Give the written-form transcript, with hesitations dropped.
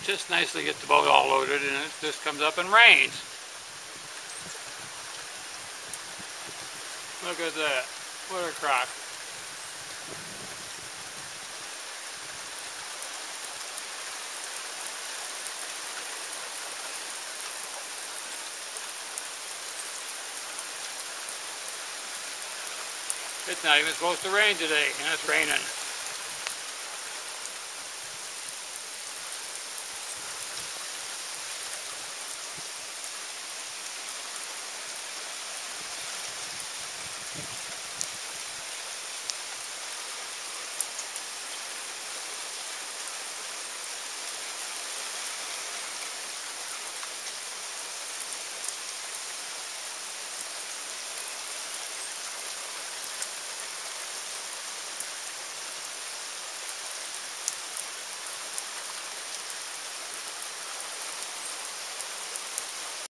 just nicely get the boat all loaded, and it just comes up and rains. Look at that. What a crock. It's not even supposed to rain today, and it's raining.